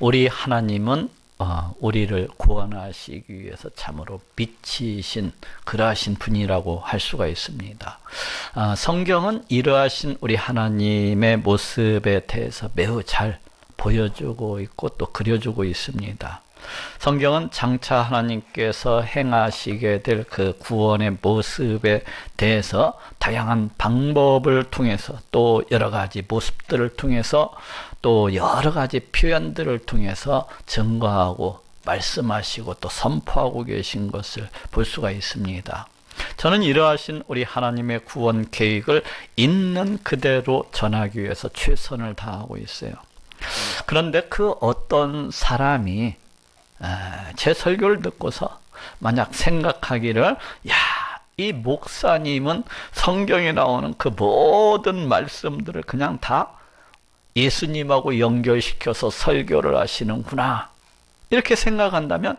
우리 하나님은 우리를 구원하시기 위해서 참으로 빛이신 그러하신 분이라고 할 수가 있습니다. 성경은 이러하신 우리 하나님의 모습에 대해서 매우 잘 보여주고 있고 또 그려주고 있습니다. 성경은 장차 하나님께서 행하시게 될 그 구원의 모습에 대해서 다양한 방법을 통해서 또 여러 가지 모습들을 통해서 또 여러 가지 표현들을 통해서 증거하고 말씀하시고 또 선포하고 계신 것을 볼 수가 있습니다. 저는 이러하신 우리 하나님의 구원 계획을 있는 그대로 전하기 위해서 최선을 다하고 있어요. 그런데 그 어떤 사람이 제 설교를 듣고서 만약 생각하기를, 야, 이 목사님은 성경에 나오는 그 모든 말씀들을 그냥 다 예수님하고 연결시켜서 설교를 하시는구나, 이렇게 생각한다면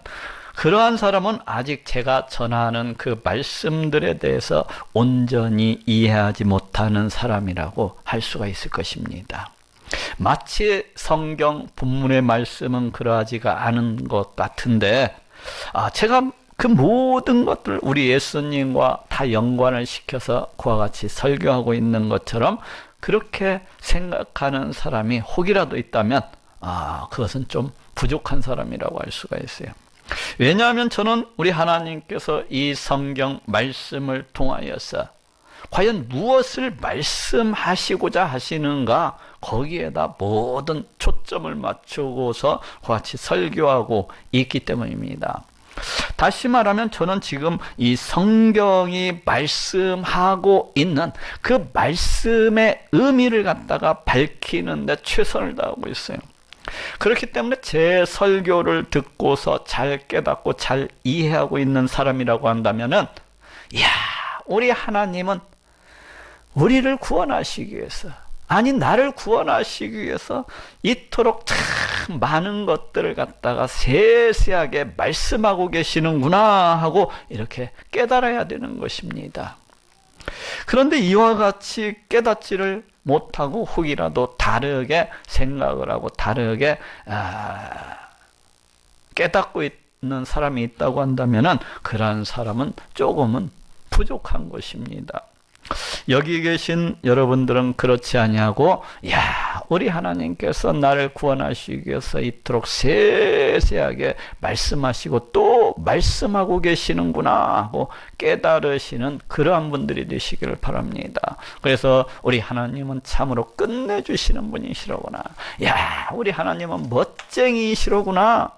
그러한 사람은 아직 제가 전하는 그 말씀들에 대해서 온전히 이해하지 못하는 사람이라고 할 수가 있을 것입니다. 마치 성경 본문의 말씀은 그러하지가 않은 것 같은데, 제가 그 모든 것들 우리 예수님과 다 연관을 시켜서 그와 같이 설교하고 있는 것처럼 그렇게 생각하는 사람이 혹이라도 있다면 그것은 좀 부족한 사람이라고 할 수가 있어요. 왜냐하면 저는 우리 하나님께서 이 성경 말씀을 통하여서 과연 무엇을 말씀하시고자 하시는가, 거기에다 모든 초점을 맞추고서 같이 설교하고 있기 때문입니다. 다시 말하면 저는 지금 이 성경이 말씀하고 있는 그 말씀의 의미를 갖다가 밝히는 데 최선을 다하고 있어요. 그렇기 때문에 제 설교를 듣고서 잘 깨닫고 잘 이해하고 있는 사람이라고 한다면은, 이야, 우리 하나님은 우리를 구원하시기 위해서, 아니 나를 구원하시기 위해서 이토록 참 많은 것들을 갖다가 세세하게 말씀하고 계시는구나 하고 이렇게 깨달아야 되는 것입니다. 그런데 이와 같이 깨닫지를 못하고 혹이라도 다르게 생각을 하고 다르게 깨닫고 있는 사람이 있다고 한다면 그러한 사람은 조금은 부족한 것입니다. 여기 계신 여러분들은 그렇지 아니하고, 야, 우리 하나님께서 나를 구원하시기 위해서 이토록 세세하게 말씀하시고 또 말씀하고 계시는구나 하고 깨달으시는 그러한 분들이 되시기를 바랍니다. 그래서 우리 하나님은 참으로 끝내주시는 분이시로구나, 야, 우리 하나님은 멋쟁이시로구나,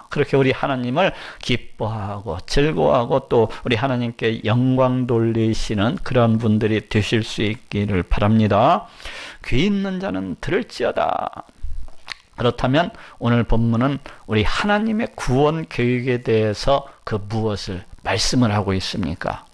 그렇게 우리 하나님을 기뻐하고 즐거워하고 또 우리 하나님께 영광 돌리시는 그런 분들이 되실 수 있기를 바랍니다. 귀 있는 자는 들을지어다. 그렇다면 오늘 본문은 우리 하나님의 구원 계획에 대해서 그 무엇을 말씀을 하고 있습니까?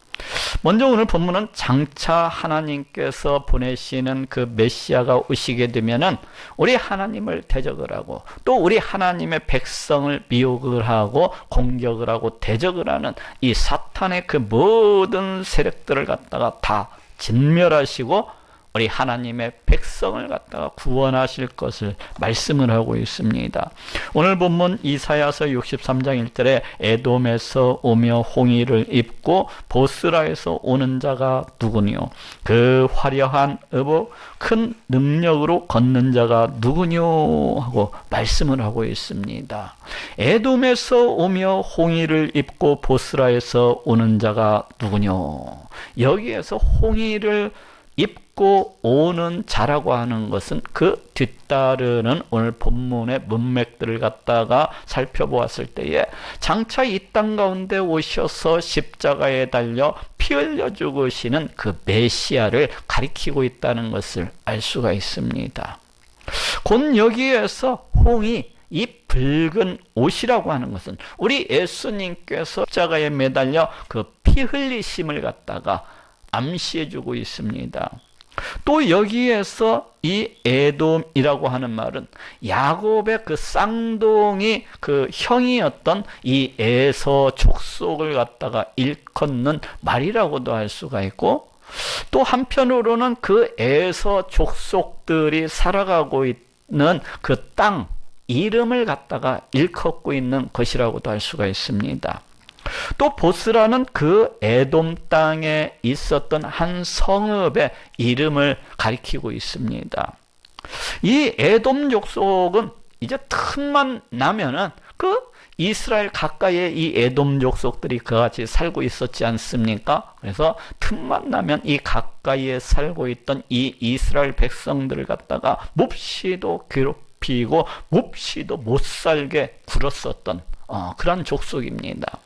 먼저 오늘 본문은 장차 하나님께서 보내시는 그 메시아가 오시게 되면은 우리 하나님을 대적을 하고 또 우리 하나님의 백성을 미혹을 하고 공격을 하고 대적을 하는 이 사탄의 그 모든 세력들을 갖다가 다 진멸하시고 우리 하나님의 백성을 갖다가 구원하실 것을 말씀을 하고 있습니다. 오늘 본문 이사야서 63장 1절에 에돔에서 오며 홍의를 입고 보스라에서 오는 자가 누구뇨? 그 화려한 의복 큰 능력으로 걷는 자가 누구뇨? 하고 말씀을 하고 있습니다. 에돔에서 오며 홍의를 입고 보스라에서 오는 자가 누구뇨? 여기에서 홍의를 입고 오는 자라고 하는 것은 그 뒤따르는 오늘 본문의 문맥들을 갖다가 살펴보았을 때에 장차 이 땅 가운데 오셔서 십자가에 달려 피 흘려 죽으시는 그 메시아를 가리키고 있다는 것을 알 수가 있습니다. 곧 여기에서 홍이 이 붉은 옷이라고 하는 것은 우리 예수님께서 십자가에 매달려 그 피 흘리심을 갖다가 암시해주고 있습니다. 또 여기에서 이 에돔이라고 하는 말은 야곱의 그 쌍둥이 그 형이었던 이 에서 족속을 갖다가 일컫는 말이라고도 할 수가 있고, 또 한편으로는 그 에서 족속들이 살아가고 있는 그 땅, 이름을 갖다가 일컫고 있는 것이라고도 할 수가 있습니다. 또 보스라는 그 에돔 땅에 있었던 한 성읍의 이름을 가리키고 있습니다. 이 에돔 족속은 이제 틈만 나면은 그 이스라엘 가까이에 이 에돔 족속들이 그같이 살고 있었지 않습니까? 그래서 틈만 나면 이 가까이에 살고 있던 이 이스라엘 백성들을 갖다가 몹시도 괴롭히고 몹시도 못 살게 굴었었던 그런 족속입니다.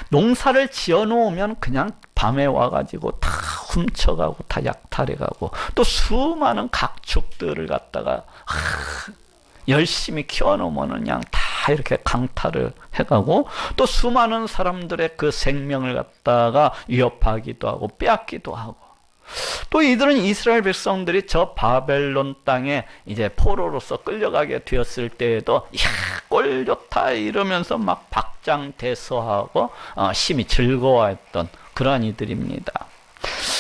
농사를 지어 놓으면 그냥 밤에 와가지고 다 훔쳐가고 다 약탈해가고, 또 수많은 가축들을 갖다가 열심히 키워놓으면 그냥 다 이렇게 강탈을 해가고, 또 수많은 사람들의 그 생명을 갖다가 위협하기도 하고 빼앗기도 하고, 또 이들은 이스라엘 백성들이 저 바벨론 땅에 이제 포로로서 끌려가게 되었을 때에도 꼴 좋다 이러면서 막 박장대소하고 심히 즐거워했던 그러한 이들입니다.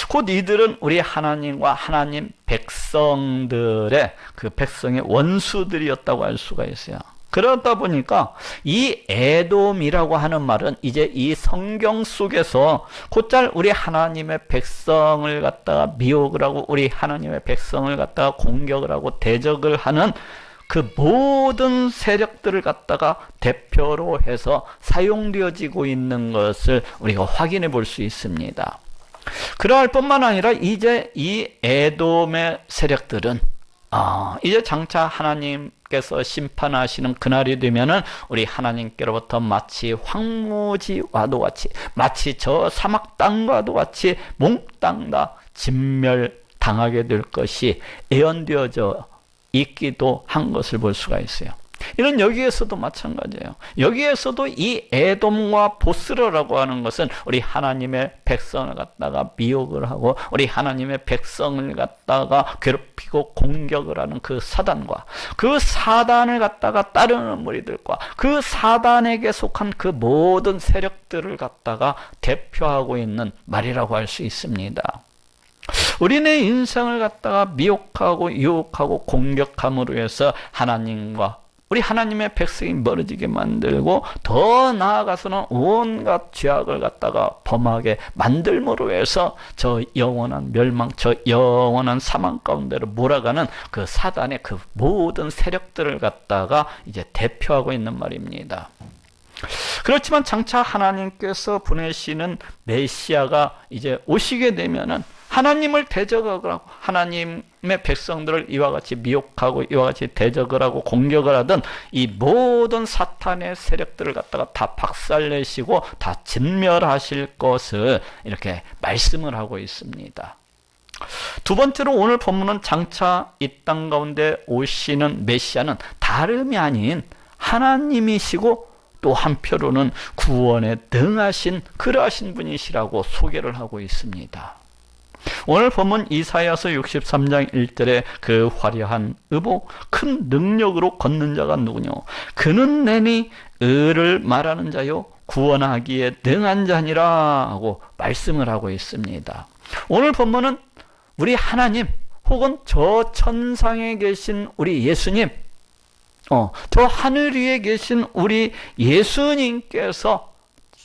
곧 이들은 우리 하나님과 하나님 백성들의 그 백성의 원수들이었다고 할 수가 있어요. 그러다 보니까 이 에돔이라고 하는 말은 이제 이 성경 속에서 곧잘 우리 하나님의 백성을 갖다가 미혹을 하고 우리 하나님의 백성을 갖다가 공격을 하고 대적을 하는 그 모든 세력들을 갖다가 대표로 해서 사용되어지고 있는 것을 우리가 확인해 볼 수 있습니다. 그러할 뿐만 아니라 이제 이 에돔의 세력들은 이제 장차 하나님께서 심판하시는 그날이 되면은 우리 하나님께로부터 마치 황무지와도 같이, 마치 저 사막 땅과도 같이 몽땅 다 진멸당하게 될 것이 예언되어져 있기도 한 것을 볼 수가 있어요. 이런 여기에서도 마찬가지예요. 여기에서도 이 에돔과 보스라라고 하는 것은 우리 하나님의 백성을 갖다가 미혹을 하고 우리 하나님의 백성을 갖다가 괴롭히고 공격을 하는 그 사단과 그 사단을 갖다가 따르는 무리들과 그 사단에게 속한 그 모든 세력들을 갖다가 대표하고 있는 말이라고 할 수 있습니다. 우리네 인생을 갖다가 미혹하고 유혹하고 공격함으로 해서 하나님과 우리 하나님의 백성이 멀어지게 만들고, 더 나아가서는 온갖 죄악을 갖다가 범하게 만들므로 해서 저 영원한 멸망, 저 영원한 사망 가운데로 몰아가는 그 사단의 그 모든 세력들을 갖다가 이제 대표하고 있는 말입니다. 그렇지만 장차 하나님께서 보내시는 메시아가 이제 오시게 되면은 하나님을 대적하고 하나님의 백성들을 이와 같이 미혹하고 이와 같이 대적을 하고 공격을 하던 이 모든 사탄의 세력들을 갖다가 다 박살내시고 다 진멸하실 것을 이렇게 말씀을 하고 있습니다. 두 번째로 오늘 본문은 장차 이 땅 가운데 오시는 메시아는 다름이 아닌 하나님이시고 또 한편으로는 구원에 능하신 그러하신 분이시라고 소개를 하고 있습니다. 오늘 본문 이사야서 63장 1절에 그 화려한 의복 큰 능력으로 걷는 자가 누구뇨? 그는 내니 의를 말하는 자요 구원하기에 능한 자니라 하고 말씀을 하고 있습니다. 오늘 본문은 우리 하나님 혹은 저 천상에 계신 우리 예수님, 저 하늘 위에 계신 우리 예수님께서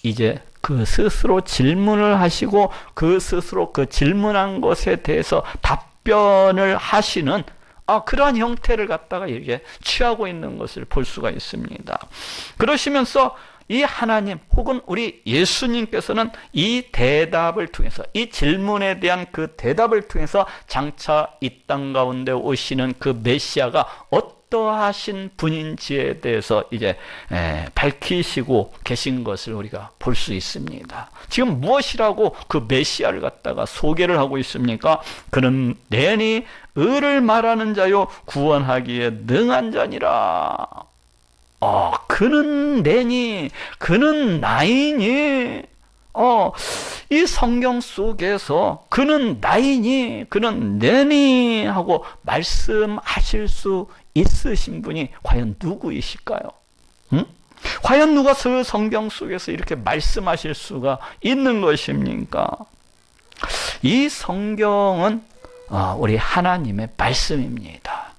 이제 그 스스로 질문을 하시고 그 스스로 그 질문한 것에 대해서 답변을 하시는 그러한 형태를 갖다가 이렇게 취하고 있는 것을 볼 수가 있습니다. 그러시면서 이 하나님 혹은 우리 예수님께서는 이 대답을 통해서, 이 질문에 대한 그 대답을 통해서 장차 이 땅 가운데 오시는 그 메시아가 어떠하신 분인지에 대해서 이제 밝히시고 계신 것을 우리가 볼 수 있습니다. 지금 무엇이라고 그 메시아를 갖다가 소개를 하고 있습니까? 그는 내니 의를 말하는 자요 구원하기에 능한 자니라. 그는 내니, 그는 나이니, 이 성경 속에서 그는 나이니, 그는 내니 하고 말씀하실 수 있으신 분이 과연 누구이실까요? 과연 누가 그 성경 속에서 이렇게 말씀하실 수가 있는 것입니까? 이 성경은 우리 하나님의 말씀입니다.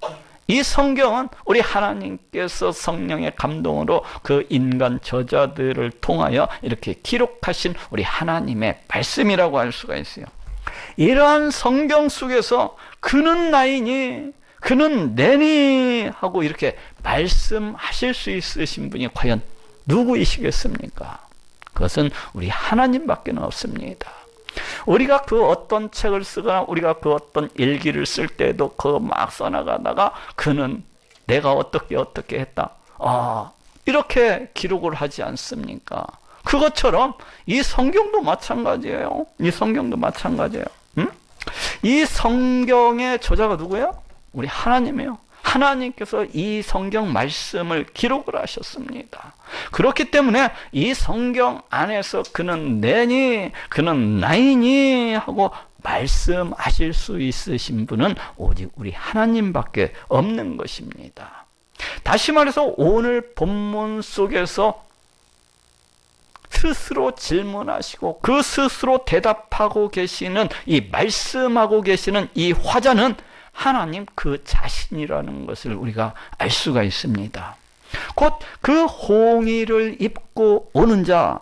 이 성경은 우리 하나님께서 성령의 감동으로 그 인간 저자들을 통하여 이렇게 기록하신 우리 하나님의 말씀이라고 할 수가 있어요. 이러한 성경 속에서 그는 나이니 그는 내니 하고 이렇게 말씀하실 수 있으신 분이 과연 누구이시겠습니까? 그것은 우리 하나님밖에 없습니다. 우리가 그 어떤 책을 쓰거나 우리가 그 어떤 일기를 쓸 때도 그거 막 써나가다가 그는 내가 어떻게 했다, 이렇게 기록을 하지 않습니까? 그것처럼 이 성경도 마찬가지예요. 이 성경도 마찬가지예요. 이 성경의 저자가 누구예요? 우리 하나님이에요. 하나님께서 이 성경 말씀을 기록을 하셨습니다. 그렇기 때문에 이 성경 안에서 그는 내니 그는 나이니 하고 말씀하실 수 있으신 분은 오직 우리 하나님밖에 없는 것입니다. 다시 말해서 오늘 본문 속에서 스스로 질문하시고 그 스스로 대답하고 계시는 이 말씀하고 계시는 이 화자는 하나님 그 자신이라는 것을 우리가 알 수가 있습니다. 곧 그 홍의를 입고 오는 자,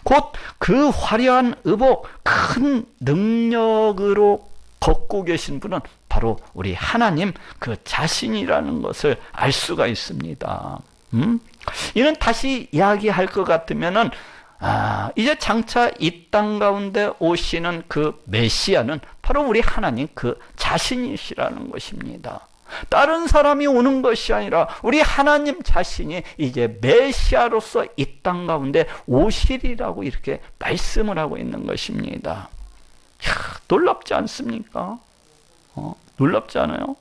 곧 그 화려한 의복, 큰 능력으로 걷고 계신 분은 바로 우리 하나님 그 자신이라는 것을 알 수가 있습니다. 이는 다시 이야기할 것 같으면은 이제 장차 이 땅 가운데 오시는 그 메시아는 바로 우리 하나님 그 자신이시라는 것입니다. 다른 사람이 오는 것이 아니라 우리 하나님 자신이 이제 메시아로서 이 땅 가운데 오시리라고 이렇게 말씀을 하고 있는 것입니다. 놀랍지 않습니까? 놀랍지 않아요?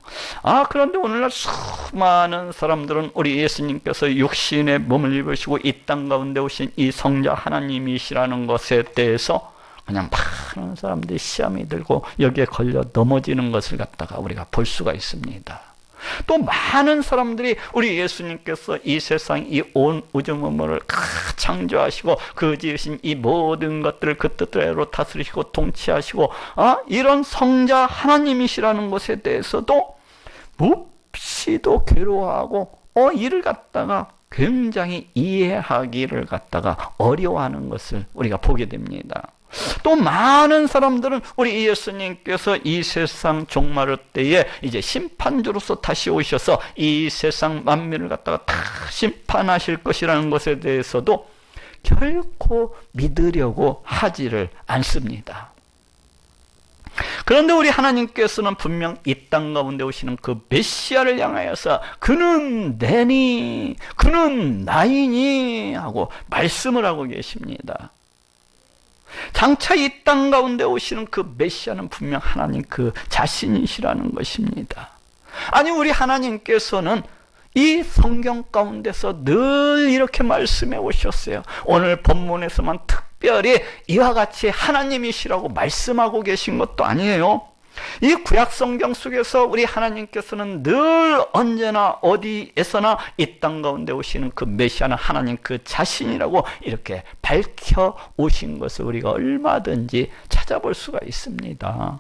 그런데 오늘날 수많은 사람들은 우리 예수님께서 육신의 몸을 입으시고 이 땅 가운데 오신 이 성자 하나님이시라는 것에 대해서 그냥 많은 사람들이 시험이 들고 여기에 걸려 넘어지는 것을 갖다가 우리가 볼 수가 있습니다. 또 많은 사람들이 우리 예수님께서 이 세상 이 온 우주 만물을 창조하시고 그 지으신 이 모든 것들을 그 뜻대로 다스리시고 통치하시고 이런 성자 하나님이시라는 것에 대해서도 몹시도 괴로워하고 이를 갖다가 굉장히 이해하기를 갖다가 어려워하는 것을 우리가 보게 됩니다. 또 많은 사람들은 우리 예수님께서 이 세상 종말의 때에 이제 심판주로서 다시 오셔서 이 세상 만민을 갖다가 다 심판하실 것이라는 것에 대해서도 결코 믿으려고 하지를 않습니다. 그런데 우리 하나님께서는 분명 이 땅 가운데 오시는 그 메시아를 향하여서 그는 내니 그는 나이니 하고 말씀을 하고 계십니다. 장차 이 땅 가운데 오시는 그 메시아는 분명 하나님 그 자신이시라는 것입니다. 아니 우리 하나님께서는 이 성경 가운데서 늘 이렇게 말씀해 오셨어요. 오늘 본문에서만 특별히 이와 같이 하나님이시라고 말씀하고 계신 것도 아니에요. 이 구약 성경 속에서 우리 하나님께서는 늘 언제나 어디에서나 이 땅 가운데 오시는 그 메시아는 하나님 그 자신이라고 이렇게 밝혀 오신 것을 우리가 얼마든지 찾아볼 수가 있습니다.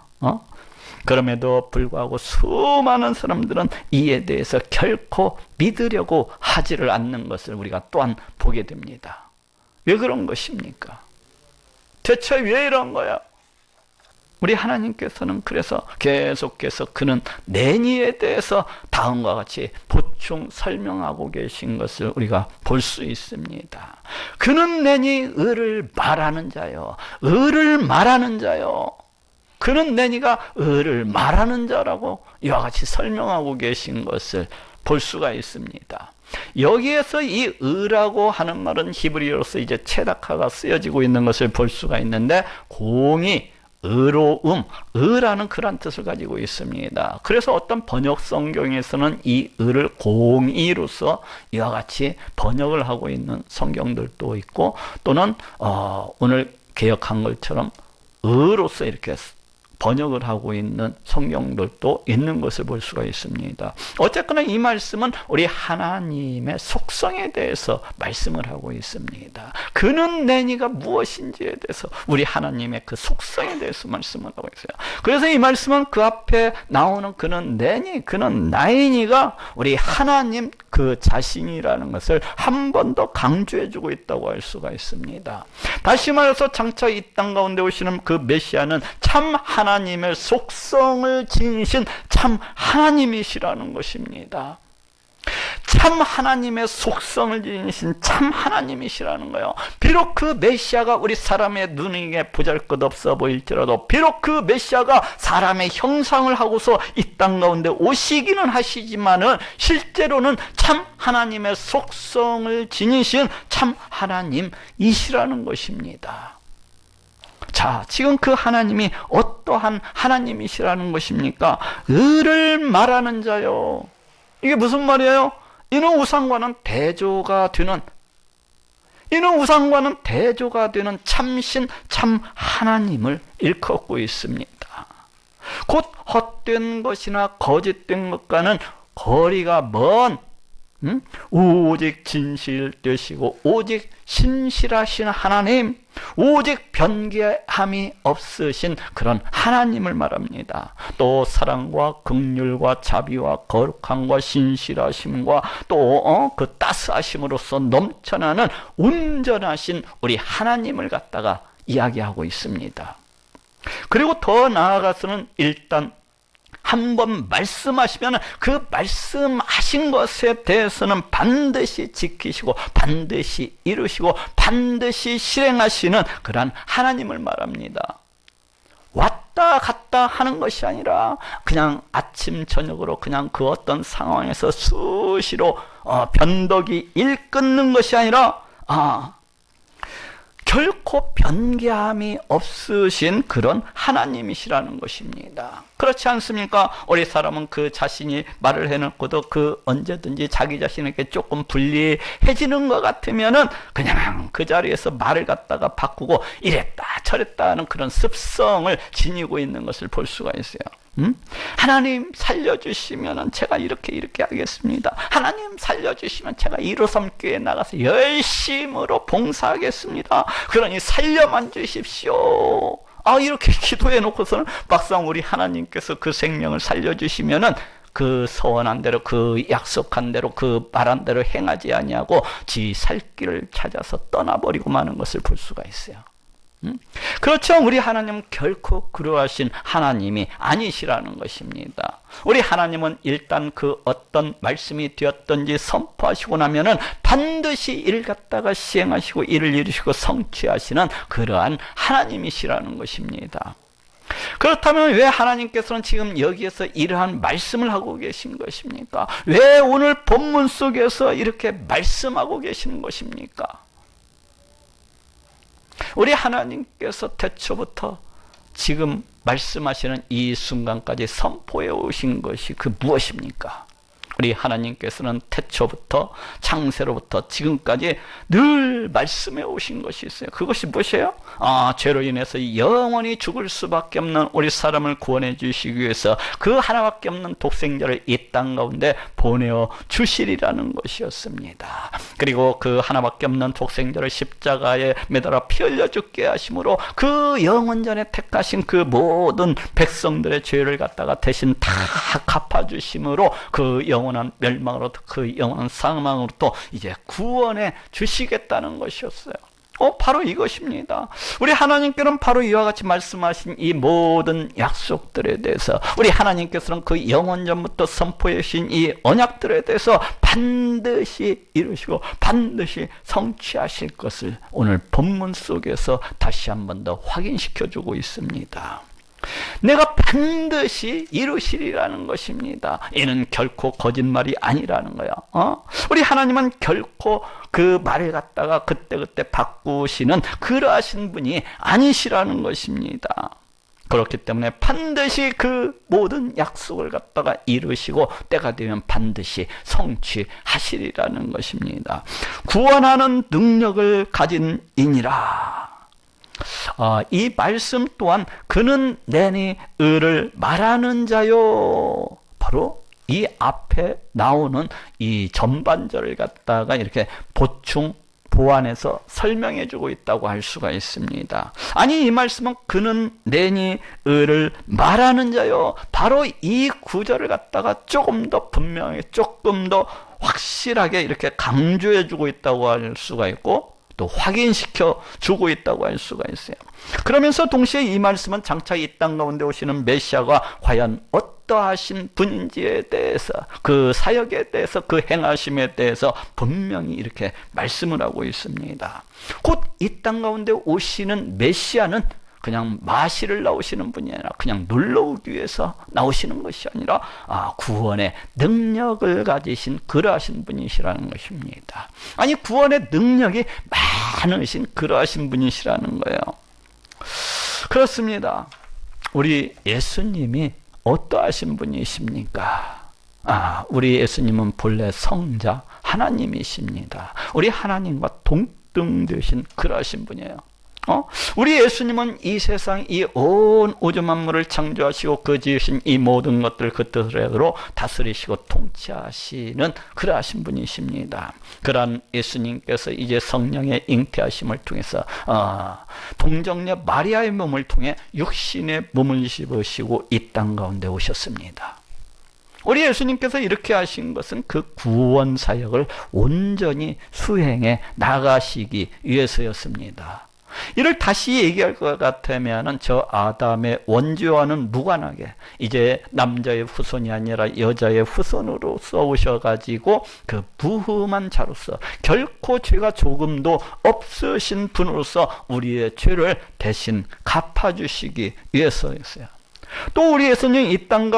그럼에도 불구하고 수많은 사람들은 이에 대해서 결코 믿으려고 하지를 않는 것을 우리가 또한 보게 됩니다. 왜 그런 것입니까? 대체 왜 이런 거야? 우리 하나님께서는 그래서 계속해서 그는 내니에 대해서 다음과 같이 보충 설명하고 계신 것을 우리가 볼 수 있습니다. 그는 내니 의를 말하는 자요. 의를 말하는 자요. 그는 내니가 의를 말하는 자라고 이와 같이 설명하고 계신 것을 볼 수가 있습니다. 여기에서 이 의라고 하는 말은 히브리어로서 이제 체다카가 쓰여지고 있는 것을 볼 수가 있는데 공의 의로움, 의라는 그런 뜻을 가지고 있습니다. 그래서 어떤 번역 성경에서는 이 의를 공의로서 이와 같이 번역을 하고 있는 성경들도 있고 또는 오늘 개역한 것처럼 의로서 이렇게 번역을 하고 있는 성경들도 있는 것을 볼 수가 있습니다. 어쨌거나 이 말씀은 우리 하나님의 속성에 대해서 말씀을 하고 있습니다. 그는 내니가 무엇인지에 대해서, 우리 하나님의 그 속성에 대해서 말씀을 하고 있어요. 그래서 이 말씀은 그 앞에 나오는 그는 내니, 그는 나이니가 우리 하나님 그 자신이라는 것을 한 번 더 강조해주고 있다고 할 수가 있습니다. 다시 말해서 장차 이 땅 가운데 오시는 그 메시아는 참 하나님의 속성을 지니신 참 하나님이시라는 것입니다. 참 하나님의 속성을 지니신 참 하나님이시라는 거예요. 비록 그 메시아가 우리 사람의 눈에 보잘것없어 보일지라도, 비록 그 메시아가 사람의 형상을 하고서 이 땅 가운데 오시기는 하시지만은 실제로는 참 하나님의 속성을 지니신 참 하나님이시라는 것입니다. 자, 지금 그 하나님이 어떠한 하나님이시라는 것입니까? 의를 말하는 자요. 이게 무슨 말이에요? 이는 우상과는 대조가 되는, 이는 우상과는 대조가 되는 참신 참 하나님을 일컫고 있습니다. 곧 헛된 것이나 거짓된 것과는 거리가 먼 오직 진실되시고 오직 신실하신 하나님, 오직 변개함이 없으신 그런 하나님을 말합니다. 또 사랑과 긍휼과 자비와 거룩함과 신실하심과 또 그 따스하심으로써 넘쳐나는 온전하신 우리 하나님을 갖다가 이야기하고 있습니다. 그리고 더 나아가서는 일단 한번 말씀하시면 그 말씀하신 것에 대해서는 반드시 지키시고 반드시 이루시고 반드시 실행하시는 그러한 하나님을 말합니다. 왔다 갔다 하는 것이 아니라 그냥 아침 저녁으로 그냥 그 어떤 상황에서 수시로 변덕이 일 끊는 것이 아니라 결코 변개함이 없으신 그런 하나님이시라는 것입니다. 그렇지 않습니까? 우리 사람은 그 자신이 말을 해놓고도 그 언제든지 자기 자신에게 조금 불리해지는 것 같으면은 그냥 그 자리에서 말을 갖다가 바꾸고 이랬다 저랬다 하는 그런 습성을 지니고 있는 것을 볼 수가 있어요. 하나님 살려주시면 제가 이렇게 하겠습니다. 하나님 살려주시면 제가 153 교회에 나가서 열심으로 봉사하겠습니다. 그러니 살려만 주십시오. 이렇게 기도해 놓고서는 막상 우리 하나님께서 그 생명을 살려주시면은 그 서원한 대로, 그 약속한 대로, 그 말한 대로 행하지 아니하고 지 살 길을 찾아서 떠나버리고 마는 것을 볼 수가 있어요. 그렇죠. 우리 하나님은 결코 그러하신 하나님이 아니시라는 것입니다. 우리 하나님은 일단 그 어떤 말씀이 되었던지 선포하시고 나면은 반드시 이를 갖다가 시행하시고 이를 이루시고 성취하시는 그러한 하나님이시라는 것입니다. 그렇다면 왜 하나님께서는 지금 여기에서 이러한 말씀을 하고 계신 것입니까? 왜 오늘 본문 속에서 이렇게 말씀하고 계시는 것입니까? 우리 하나님께서 태초부터 지금 말씀하시는 이 순간까지 선포해 오신 것이 그 무엇입니까? 우리 하나님께서는 태초부터 창세로부터 지금까지 늘 말씀해 오신 것이 있어요. 그것이 무엇이에요? 죄로 인해서 영원히 죽을 수밖에 없는 우리 사람을 구원해 주시기 위해서 그 하나밖에 없는 독생자를 이 땅 가운데 보내어 주시리라는 것이었습니다. 그리고 그 하나밖에 없는 독생자를 십자가에 매달아 피 흘려 죽게 하심으로 그 영원전에 택하신 그 모든 백성들의 죄를 갖다가 대신 다 갚아주심으로 그 영원한 멸망으로부터 그 영원한 사망으로부터 이제 구원해 주시겠다는 것이었어요. 바로 이것입니다. 우리 하나님께는 바로 이와 같이 말씀하신 이 모든 약속들에 대해서, 우리 하나님께서는 그 영원전부터 선포해 주신 이 언약들에 대해서 반드시 이루시고 반드시 성취하실 것을 오늘 본문 속에서 다시 한 번 더 확인시켜 주고 있습니다. 내가 반드시 이루시리라는 것입니다. 이는 결코 거짓말이 아니라는 거야. 우리 하나님은 결코 그 말을 갖다가 그때그때 바꾸시는 그러하신 분이 아니시라는 것입니다. 그렇기 때문에 반드시 그 모든 약속을 갖다가 이루시고 때가 되면 반드시 성취하시리라는 것입니다. 구원하는 능력을 가진 이니라. 이 말씀 또한 그는 내니 의를 말하는 자요. 바로 이 앞에 나오는 이 전반절을 갖다가 이렇게 보충 보완해서 설명해 주고 있다고 할 수가 있습니다. 아니, 이 말씀은 그는 내니 의를 말하는 자요. 바로 이 구절을 갖다가 조금 더 분명하게, 조금 더 확실하게 이렇게 강조해 주고 있다고 할 수가 있고, 또 확인시켜 주고 있다고 할 수가 있어요. 그러면서 동시에 이 말씀은 장차 이 땅 가운데 오시는 메시아가 과연 어떠하신 분인지에 대해서, 그 사역에 대해서, 그 행하심에 대해서 분명히 이렇게 말씀을 하고 있습니다. 곧 이 땅 가운데 오시는 메시아는 그냥 마시를 나오시는 분이 아니라, 그냥 놀러 오기 위해서 나오시는 것이 아니라 구원의 능력을 가지신 그러하신 분이시라는 것입니다. 아니, 구원의 능력이 많으신 그러하신 분이시라는 거예요. 그렇습니다. 우리 예수님이 어떠하신 분이십니까? 우리 예수님은 본래 성자 하나님이십니다. 우리 하나님과 동등되신 그러하신 분이에요. 우리 예수님은 이 세상, 이 온 우주 만물을 창조하시고 그 지으신 이 모든 것들 그 뜻대로 다스리시고 통치하시는 그러하신 분이십니다. 그러한 예수님께서 이제 성령의 잉태하심을 통해서 동정녀 마리아의 몸을 통해 육신의 몸을 입으시고 이 땅 가운데 오셨습니다. 우리 예수님께서 이렇게 하신 것은 그 구원 사역을 온전히 수행해 나가시기 위해서였습니다. 이를 다시 얘기할 것 같으면 저 아담의 원죄와는 무관하게 이제 남자의 후손이 아니라 여자의 후손으로서 오셔가지고 그 무흠한 자로서 결코 죄가 조금도 없으신 분으로서 우리의 죄를 대신 갚아주시기 위해서였어요. 또 우리 예수님 이 땅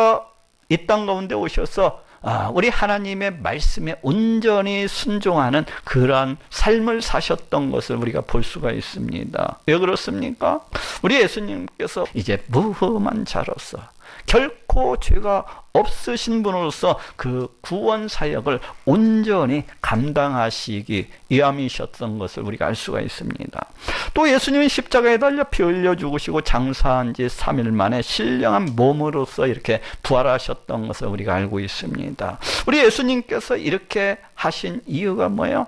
가운데 오셔서 우리 하나님의 말씀에 온전히 순종하는 그러한 삶을 사셨던 것을 우리가 볼 수가 있습니다. 왜 그렇습니까? 우리 예수님께서 이제 무흠한 자로서 결코 죄가 없으신 분으로서 그 구원 사역을 온전히 감당하시기 위함이셨던 것을 우리가 알 수가 있습니다. 또 예수님이 십자가에 달려 피 흘려 죽으시고 장사한 지 3일 만에 신령한 몸으로서 이렇게 부활하셨던 것을 우리가 알고 있습니다. 우리 예수님께서 이렇게 하신 이유가 뭐예요?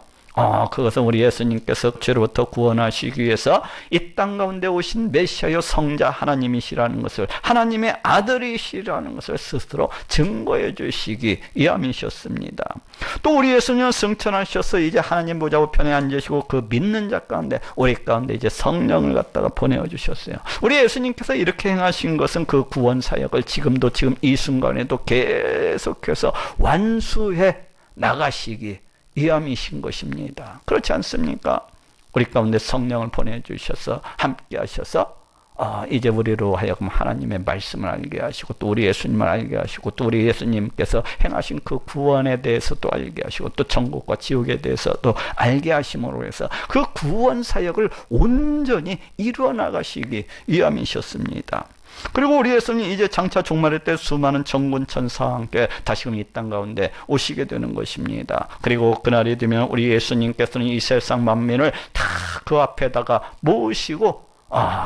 그것은 우리 예수님께서 죄로부터 구원하시기 위해서 이 땅 가운데 오신 메시아요 성자 하나님이시라는 것을, 하나님의 아들이시라는 것을 스스로 증거해 주시기 위함이셨습니다. 또 우리 예수님은 승천하셔서 이제 하나님 보좌 우편에 앉으시고 그 믿는 자 가운데, 우리 가운데 이제 성령을 갖다가 보내어 주셨어요. 우리 예수님께서 이렇게 행하신 것은 그 구원 사역을 지금 이 순간에도 계속해서 완수해 나가시기 위함이신 것입니다. 그렇지 않습니까? 우리 가운데 성령을 보내주셔서 함께 하셔서 이제 우리로 하여금 하나님의 말씀을 알게 하시고, 또 우리 예수님을 알게 하시고, 또 우리 예수님께서 행하신 그 구원에 대해서도 알게 하시고, 또 천국과 지옥에 대해서도 알게 하심으로 해서 그 구원 사역을 온전히 이루어 나가시기 위함이셨습니다. 그리고 우리 예수님이 이제 장차 종말의 때 수많은 천군 천사와 함께 다시금 이 땅 가운데 오시게 되는 것입니다. 그리고 그날이 되면 우리 예수님께서는 이 세상 만민을 다 그 앞에다가 모으시고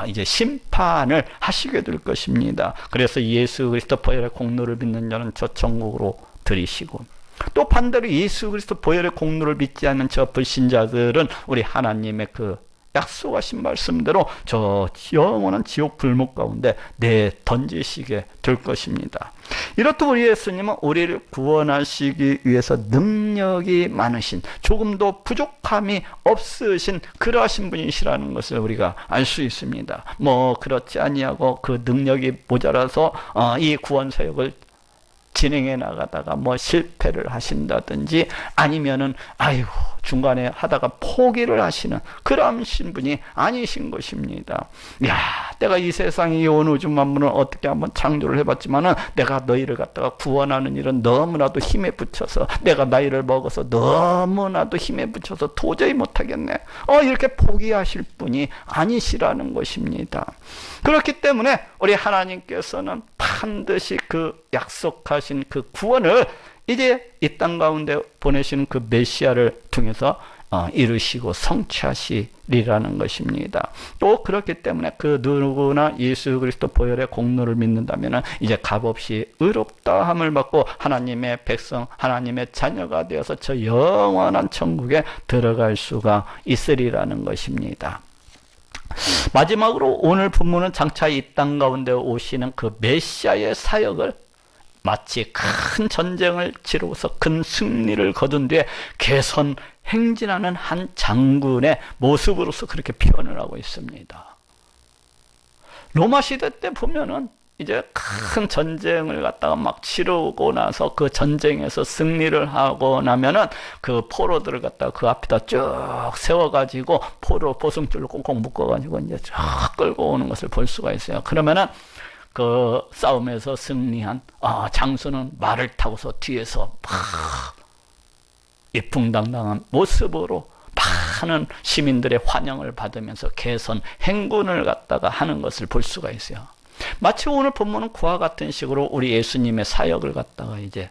이제 심판을 하시게 될 것입니다. 그래서 예수 그리스도 보혈의 공로를 믿는 자는 저 천국으로 들이시고, 또 반대로 예수 그리스도 보혈의 공로를 믿지 않는 저 불신자들은 우리 하나님의 그 약속하신 말씀대로 저 영원한 지옥 불목 가운데 던지시게 될 것입니다. 이렇듯 우리 예수님은 우리를 구원하시기 위해서 능력이 많으신, 조금도 부족함이 없으신 그러하신 분이시라는 것을 우리가 알 수 있습니다. 그렇지 아니하고 그 능력이 모자라서 이 구원 사역을 진행해 나가다가 실패를 하신다든지 아니면은 중간에 하다가 포기를 하시는 그런 분이 아니신 것입니다. 내가 이 세상에 이 온 우주 만물을 어떻게 한번 창조를 해봤지만은 내가 너희를 갖다가 구원하는 일은 너무나도 힘에 붙여서, 내가 나이를 먹어서 너무나도 힘에 붙여서 도저히 못하겠네. 이렇게 포기하실 분이 아니시라는 것입니다. 그렇기 때문에 우리 하나님께서는 반드시 그 약속하신 그 구원을 이제 이 땅 가운데 보내시는 그 메시아를 통해서 이루시고 성취하시리라는 것입니다. 또 그렇기 때문에 그 누구나 예수 그리스도 보혈의 공로를 믿는다면 이제 값없이 의롭다함을 받고 하나님의 백성, 하나님의 자녀가 되어서 저 영원한 천국에 들어갈 수가 있으리라는 것입니다. 마지막으로 오늘 본문은 장차 이 땅 가운데 오시는 그 메시아의 사역을 마치 큰 전쟁을 치르고서 큰 승리를 거둔 뒤에 개선 행진하는 한 장군의 모습으로서 그렇게 표현을 하고 있습니다. 로마 시대 때 보면은 이제 큰 전쟁을 갖다가 막 치르고 나서 그 전쟁에서 승리를 하고 나면은 그 포로들을 갖다가 그 앞에다 쭉 세워가지고 포로 보승줄로 꽁꽁 묶어가지고 이제 쭉 끌고 오는 것을 볼 수가 있어요. 그러면은 그 싸움에서 승리한 장수는 말을 타고서 뒤에서 막 위풍당당한 모습으로 많은 시민들의 환영을 받으면서 개선 행군을 갖다가 하는 것을 볼 수가 있어요. 마치 오늘 본문은 그와 같은 식으로 우리 예수님의 사역을 갖다가 이제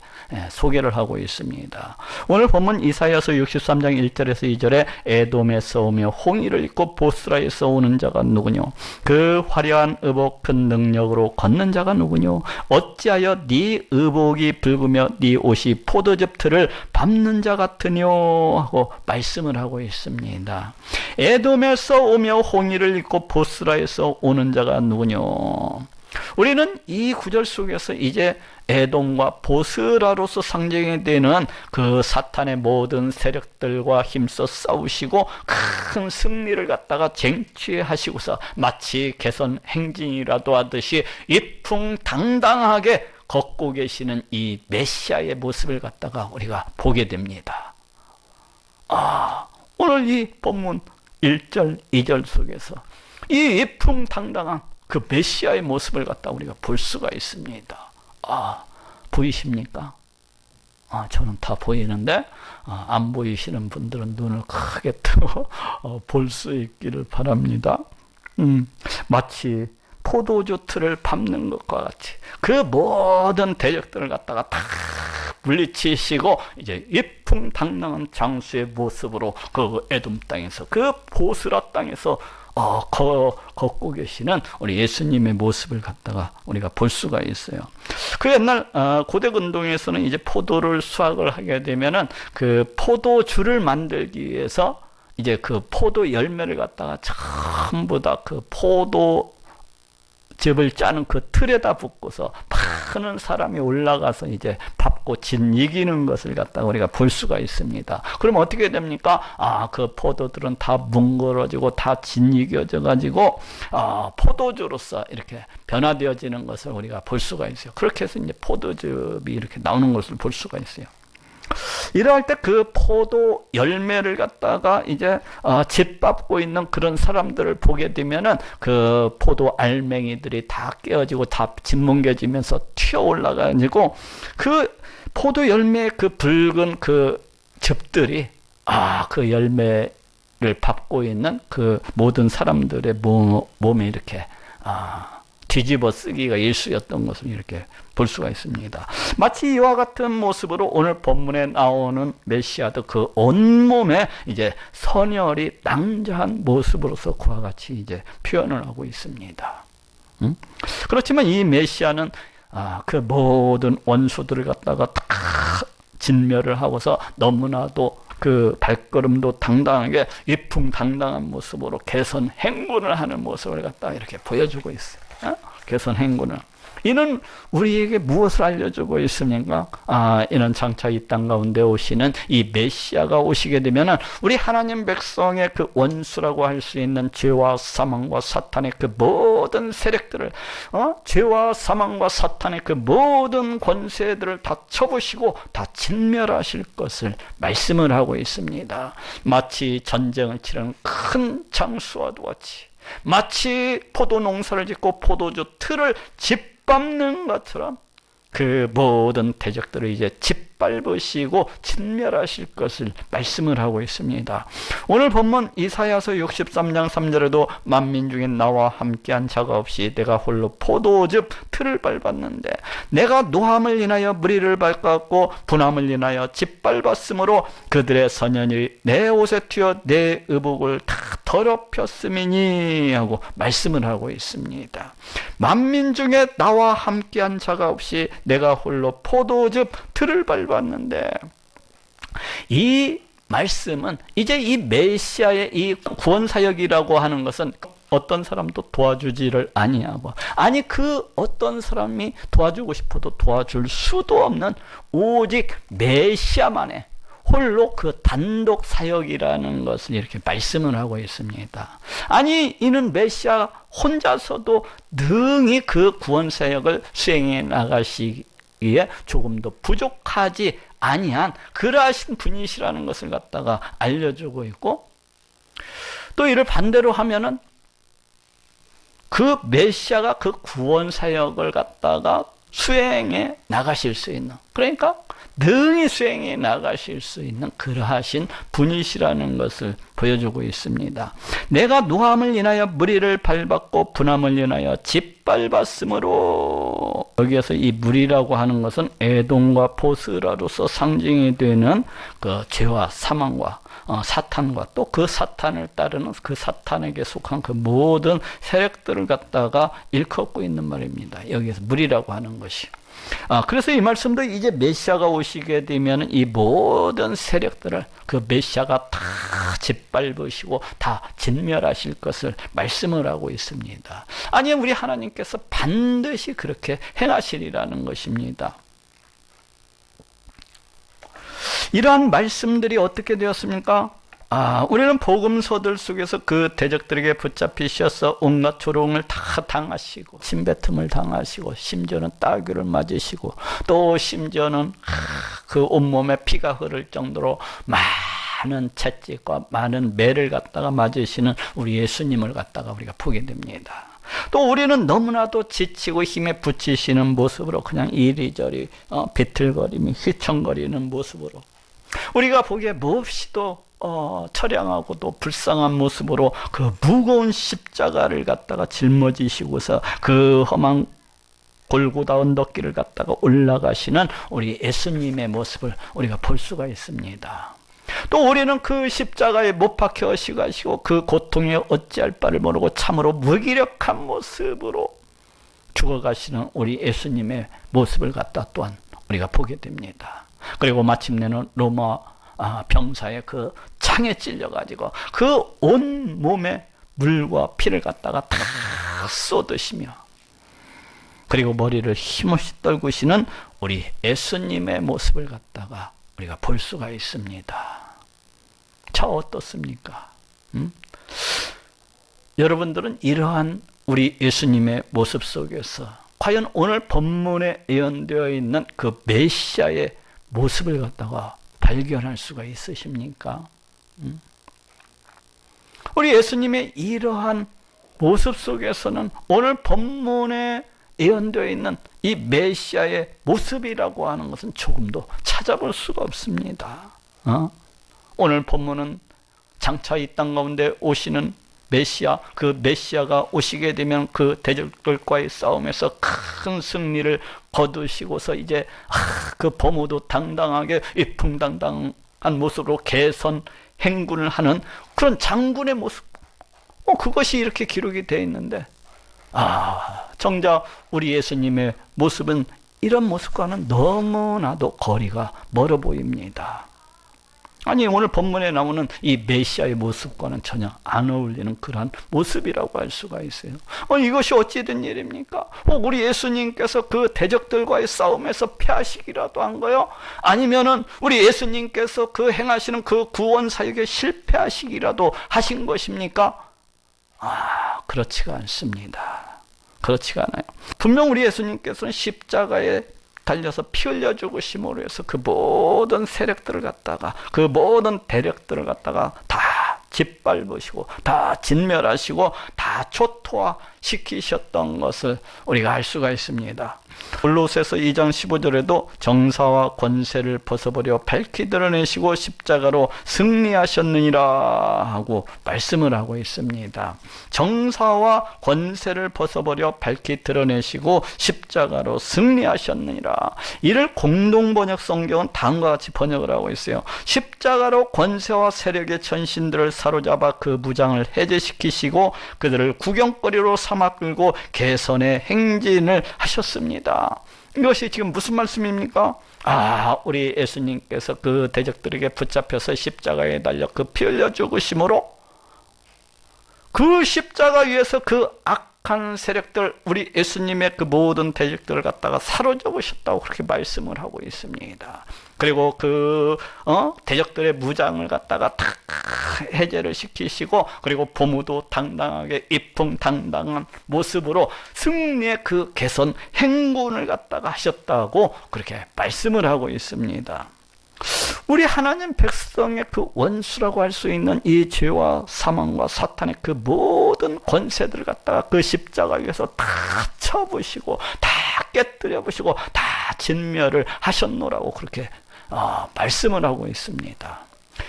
소개를 하고 있습니다. 오늘 본문 이사야서 63장 1절에서 2절에 에돔에서 오며 홍의를 입고 보스라에서 오는 자가 누구뇨? 그 화려한 의복 큰 능력으로 걷는 자가 누구뇨? 어찌하여 네 의복이 붉으며 네 옷이 포도즙 틀을 밟는 자 같으뇨? 하고 말씀을 하고 있습니다. 에돔에서 오며 홍의를 입고 보스라에서 오는 자가 누구뇨? 우리는 이 구절 속에서 이제 에돔과 보스라로서 상징이 되는 그 사탄의 모든 세력들과 힘써 싸우시고 큰 승리를 갖다가 쟁취하시고서 마치 개선 행진이라도 하듯이 위풍당당하게 걷고 계시는 이 메시아의 모습을 갖다가 우리가 보게 됩니다. 오늘 이 본문 1절, 2절 속에서 이 위풍당당한 그 메시아의 모습을 갖다 우리가 볼 수가 있습니다. 보이십니까? 저는 다 보이는데 안 보이시는 분들은 눈을 크게 뜨고 볼 수 있기를 바랍니다. 마치 포도주 틀을 밟는 것과 같이 그 모든 대적들을 갖다가 다 물리치시고 이제 위풍당당한 장수의 모습으로 그 에돔 땅에서 그 보스라 땅에서 걷고 계시는 우리 예수님의 모습을 갖다가 우리가 볼 수가 있어요. 그 옛날 고대 근동에서는 이제 포도를 수확을 하게 되면은 그 포도주를 만들기 위해서 이제 그 포도 열매를 갖다가 전부 다 그 포도 즙을 짜는 그 틀에다 붓고서 많은 사람이 올라가서 이제 밟고 진이기는 것을 갖다가 우리가 볼 수가 있습니다. 그럼 어떻게 됩니까? 그 포도들은 다 뭉그러지고 다 진이겨져 가지고 포도주로서 이렇게 변화되어지는 것을 우리가 볼 수가 있어요. 그렇게 해서 이제 포도즙이 이렇게 나오는 것을 볼 수가 있어요. 이럴 때 그 포도 열매를 갖다가 이제 짓밟고 있는 그런 사람들을 보게 되면은 그 포도 알맹이들이 다 깨어지고 다 짓뭉개지면서 튀어 올라가지고 그 포도 열매의 그 붉은 그 즙들이 그 열매를 밟고 있는 그 모든 사람들의 몸에 이렇게 뒤집어 쓰기가 일쑤였던 것을 이렇게 볼 수가 있습니다. 마치 이와 같은 모습으로 오늘 본문에 나오는 메시아도 그 온몸에 이제 선혈이 낭자한 모습으로서 그와 같이 이제 표현을 하고 있습니다. 그렇지만 이 메시아는 그 모든 원수들을 갖다가 다 진멸을 하고서 너무나도 그 발걸음도 당당하게 위풍당당한 모습으로 개선 행군을 하는 모습을 갖다가 이렇게 보여주고 있어요. 개선 행군을. 이는 우리에게 무엇을 알려주고 있습니까? 이는 장차 이 땅 가운데 오시는 이 메시아가 오시게 되면은 우리 하나님 백성의 그 원수라고 할 수 있는 죄와 사망과 사탄의 그 모든 세력들을, 죄와 사망과 사탄의 그 모든 권세들을 다 쳐부시고 다 진멸하실 것을 말씀을 하고 있습니다. 마치 전쟁을 치르는 큰 장수와도 같이, 마치 포도 농사를 짓고 포도주 틀을 짓밟는 것처럼 그 모든 대적들을 이제 짓밟고 짓밟으시고 진멸하실 것을 말씀을 하고 있습니다. 오늘 본문 이사야서 63장 3절에도 만민 중에 나와 함께한 자가 없이 내가 홀로 포도즙 틀을 밟았는데 내가 노함을 인하여 무리를 밟았고 분함을 인하여 짓밟았으므로 그들의 선연이 내 옷에 튀어 내 의복을 다 더럽혔음이니 하고 말씀을 하고 있습니다. 만민 중에 나와 함께한 자가 없이 내가 홀로 포도즙 틀을 밟았는데, 이 말씀은 이제 이 메시아의 이 구원사역이라고 하는 것은 어떤 사람도 도와주지를 아니하고, 아니 그 어떤 사람이 도와주고 싶어도 도와줄 수도 없는 오직 메시아만의 홀로 그 단독 사역이라는 것을 이렇게 말씀을 하고 있습니다. 아니 이는 메시아 혼자서도 능히 그 구원 사역을 수행해 나가시기에 조금도 부족하지 아니한 그러하신 분이시라는 것을 갖다가 알려주고 있고, 또 이를 반대로 하면은 그 메시아가 그 구원 사역을 갖다가 수행해 나가실 수 있는, 그러니까 능히 수행해 나가실 수 있는 그러하신 분이시라는 것을 보여주고 있습니다. 내가 노함을 인하여 무리를 밟았고 분함을 인하여 짓밟았으므로, 여기에서 이 무리라고 하는 것은 에돔과 보스라로서 상징이 되는 그 죄와 사망과 사탄과 또 그 사탄을 따르는 그 사탄에게 속한 그 모든 세력들을 갖다가 일컫고 있는 말입니다. 여기에서 무리라고 하는 것이. 그래서 이 말씀도 이제 메시아가 오시게 되면 이 모든 세력들을 그 메시아가 다 짓밟으시고 다 진멸하실 것을 말씀을 하고 있습니다. 아니 우리 하나님께서 반드시 그렇게 행하시리라는 것입니다. 이러한 말씀들이 어떻게 되었습니까? 우리는 복음서들 속에서 그 대적들에게 붙잡히셔서 온갖 조롱을 다 당하시고 침뱉음을 당하시고 심지어는 따귀를 맞으시고 또 심지어는 그 온몸에 피가 흐를 정도로 많은 채찍과 많은 매를 갖다가 맞으시는 우리 예수님을 갖다가 우리가 보게 됩니다. 또 우리는 너무나도 지치고 힘에 부치시는 모습으로 그냥 이리저리 비틀거리며 휘청거리는 모습으로 우리가 보기에 몹시도 처량하고도 불쌍한 모습으로 그 무거운 십자가를 갖다가 짊어지시고서 그 험한 골고다 언덕길을 갖다가 올라가시는 우리 예수님의 모습을 우리가 볼 수가 있습니다. 또 우리는 그 십자가에 못 박혀 가시고 그 고통에 어찌할 바를 모르고 참으로 무기력한 모습으로 죽어가시는 우리 예수님의 모습을 갖다 또한 우리가 보게 됩니다. 그리고 마침내는 로마 병사의 그 창에 찔려가지고 그 온 몸에 물과 피를 갖다가 다 쏟으시며, 그리고 머리를 힘없이 떨구시는 우리 예수님의 모습을 갖다가 우리가 볼 수가 있습니다. 자, 어떻습니까? 여러분들은 이러한 우리 예수님의 모습 속에서 과연 오늘 본문에 예언되어 있는 그 메시아의 모습을 갖다가 발견할 수가 있으십니까? 우리 예수님의 이러한 모습 속에서는 오늘 본문에 예언되어 있는 이 메시아의 모습이라고 하는 것은 조금도 찾아볼 수가 없습니다. 오늘 본문은 장차 이 땅 가운데 오시는 메시아, 그 메시아가 오시게 되면 그 대적들과의 싸움에서 큰 승리를 거두시고서 이제 그 범우도 당당하게 위풍당당한 모습으로 개선 행군을 하는 그런 장군의 모습, 그것이 이렇게 기록이 되어 있는데 정작 우리 예수님의 모습은 이런 모습과는 너무나도 거리가 멀어 보입니다. 아니 오늘 본문에 나오는 이 메시아의 모습과는 전혀 안 어울리는 그러한 모습이라고 할 수가 있어요. 이것이 어찌 된 일입니까? 우리 예수님께서 그 대적들과의 싸움에서 패하시기라도 한 거요? 아니면은 우리 예수님께서 그 행하시는 그 구원 사역에 실패하시기라도 하신 것입니까? 그렇지가 않습니다. 그렇지가 않아요. 분명 우리 예수님께서는 십자가에 달려서 피 흘려 죽으심으로 해서 그 모든 세력들을 갖다가 그 모든 대력들을 갖다가 다 짓밟으시고 다 진멸하시고 다 초토화 시키셨던 것을 우리가 알 수가 있습니다. 골로새서 2장 15절에도 정사와 권세를 벗어버려 밝히 드러내시고 십자가로 승리하셨느니라 하고 말씀을 하고 있습니다. 정사와 권세를 벗어버려 밝히 드러내시고 십자가로 승리하셨느니라. 이를 공동번역 성경은 다음과 같이 번역을 하고 있어요. 십자가로 권세와 세력의 전신들을 사로잡아 그 무장을 해제시키시고 그들을 구경거리로 삼아 끌고 개선의 행진을 하셨습니다. 이것이 지금 무슨 말씀입니까? 우리 예수님께서 그 대적들에게 붙잡혀서 십자가에 달려 그 피 흘려 죽으심으로 그 십자가 위에서 그 악한 세력들, 우리 예수님의 그 모든 대적들을 갖다가 사로잡으셨다고 그렇게 말씀을 하고 있습니다. 그리고 그 대적들의 무장을 갖다가 다 해제를 시키시고, 그리고 보무도 당당하게 이풍당당한 모습으로 승리의 그 개선 행군을 갖다가 하셨다고 그렇게 말씀을 하고 있습니다. 우리 하나님 백성의 그 원수라고 할 수 있는 이 죄와 사망과 사탄의 그 모든 권세들을 갖다가 그 십자가 위에서 다 쳐부시고 다 깨뜨려 부시고 다 진멸을 하셨노라고 그렇게 말씀을 하고 있습니다.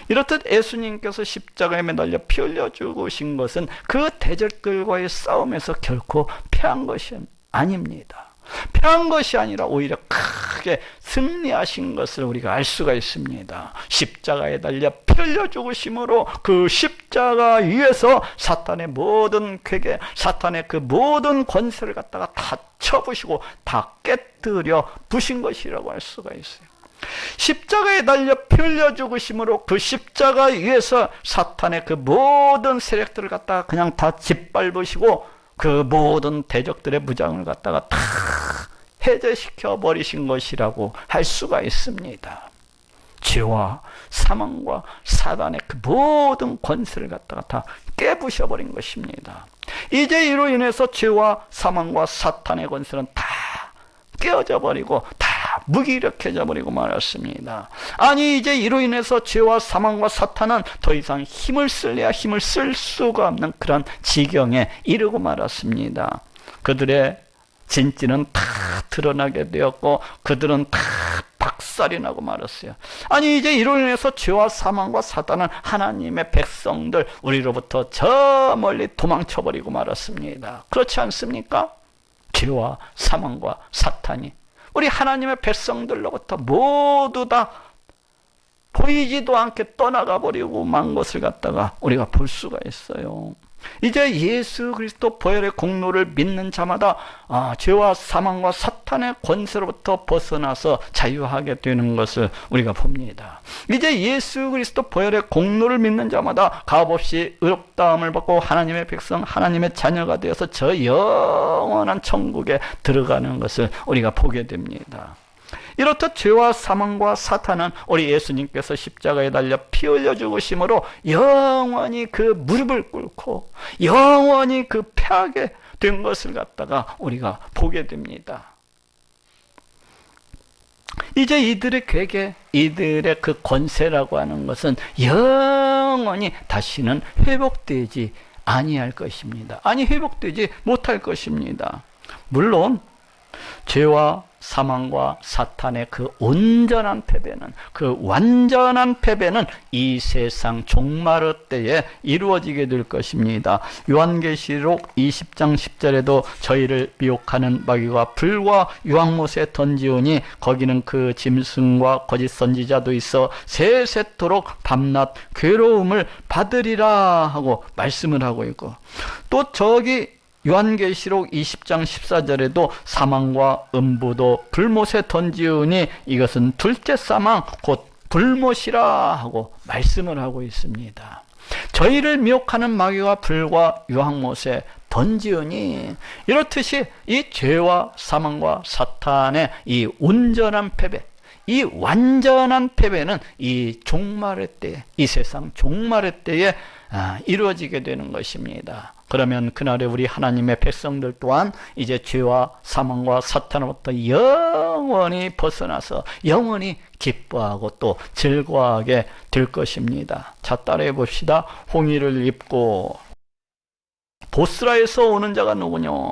이렇듯 예수님께서 십자가에 매달려 피 흘려 죽으신 것은 그 대적들과의 싸움에서 결코 패한 것이 아닙니다. 패한 것이 아니라 오히려 크게 승리하신 것을 우리가 알 수가 있습니다. 십자가에 달려 피 흘려 죽으심으로 그 십자가 위에서 사탄의 모든 궤계, 사탄의 그 모든 권세를 갖다가 다 쳐부시고 다 깨뜨려 부신 것이라고 할 수가 있어요. 십자가에 달려 피 흘려 죽으심으로 그 십자가 위에서 사탄의 그 모든 세력들을 갖다가 그냥 다 짓밟으시고 그 모든 대적들의 무장을 갖다가 다 해제시켜 버리신 것이라고 할 수가 있습니다. 죄와 사망과 사단의 그 모든 권세를 갖다가 다 깨부셔 버린 것입니다. 이제 이로 인해서 죄와 사망과 사탄의 권세는 다 깨어져 버리고 다 무기력해져 버리고 말았습니다. 아니, 이제 이로 인해서 죄와 사망과 사탄은 더 이상 힘을 쓸래야 힘을 쓸 수가 없는 그런 지경에 이르고 말았습니다. 그들의 진지는 다 드러나게 되었고 그들은 다 박살이 나고 말았어요. 아니, 이제 이로 인해서 죄와 사망과 사탄은 하나님의 백성들 우리로부터 저 멀리 도망쳐버리고 말았습니다. 그렇지 않습니까? 죄와 사망과 사탄이 우리 하나님의 백성들로부터 모두 다 보이지도 않게 떠나가 버리고 만 것을 갖다가 우리가 볼 수가 있어요. 이제 예수 그리스도 보혈의 공로를 믿는 자마다 죄와 사망과 사탄의 권세로부터 벗어나서 자유하게 되는 것을 우리가 봅니다. 이제 예수 그리스도 보혈의 공로를 믿는 자마다 값없이 의롭다함을 받고 하나님의 백성, 하나님의 자녀가 되어서 저 영원한 천국에 들어가는 것을 우리가 보게 됩니다. 이렇듯 죄와 사망과 사탄은 우리 예수님께서 십자가에 달려 피 흘려 죽으심으로 영원히 그 무릎을 꿇고 영원히 그 패하게 된 것을 갖다가 우리가 보게 됩니다. 이제 이들의 궤계, 이들의 그 권세라고 하는 것은 영원히 다시는 회복되지 아니할 것입니다. 아니, 회복되지 못할 것입니다. 물론 죄와 사망과 사탄의 그 온전한 패배는, 그 완전한 패배는 이 세상 종말의 때에 이루어지게 될 것입니다. 요한계시록 20장 10절에도 저희를 미혹하는 마귀가 불과 유황못에 던지오니 거기는 그 짐승과 거짓 선지자도 있어 세세토록 밤낮 괴로움을 받으리라 하고 말씀을 하고 있고, 또 저기 요한계시록 20장 14절에도 사망과 음부도 불못에 던지우니 이것은 둘째 사망 곧 불못이라 하고 말씀을 하고 있습니다. 저희를 미혹하는 마귀가 불과 유황못에 던지우니, 이렇듯이 이 죄와 사망과 사탄의 이 온전한 패배, 이 완전한 패배는 이 종말의 때, 이 세상 종말의 때에 이루어지게 되는 것입니다. 그러면 그날에 우리 하나님의 백성들 또한 이제 죄와 사망과 사탄으로부터 영원히 벗어나서 영원히 기뻐하고 또 즐거워하게 될 것입니다. 자, 따라해 봅시다. 홍의를 입고 보스라에서 오는 자가 누구뇨?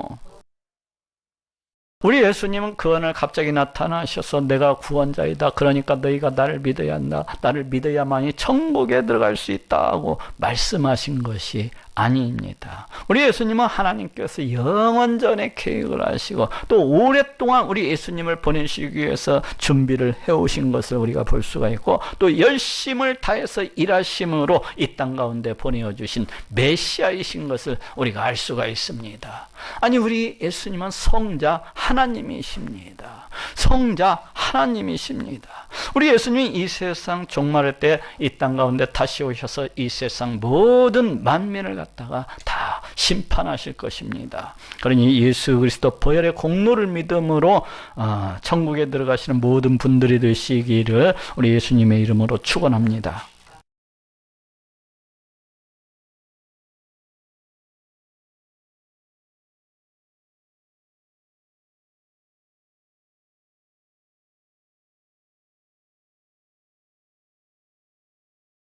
우리 예수님은 그 어느 날 갑자기 나타나셔서 내가 구원자이다. 그러니까 너희가 나를 믿어야 한다. 나를 믿어야만이 천국에 들어갈 수 있다고 말씀하신 것이 아닙니다. 우리 예수님은 하나님께서 영원전에 계획을 하시고 또 오랫동안 우리 예수님을 보내시기 위해서 준비를 해오신 것을 우리가 볼 수가 있고 또 열심을 다해서 일하심으로 이 땅 가운데 보내어주신 메시아이신 것을 우리가 알 수가 있습니다. 아니 우리 예수님은 성자 하나님이십니다. 성자 하나님이십니다. 우리 예수님이 이 세상 종말의 때 이 땅 가운데 다시 오셔서 이 세상 모든 만민을 갖다가 다 심판하실 것입니다. 그러니 예수 그리스도 보혈의 공로를 믿음으로 천국에 들어가시는 모든 분들이 되시기를 우리 예수님의 이름으로 축원합니다.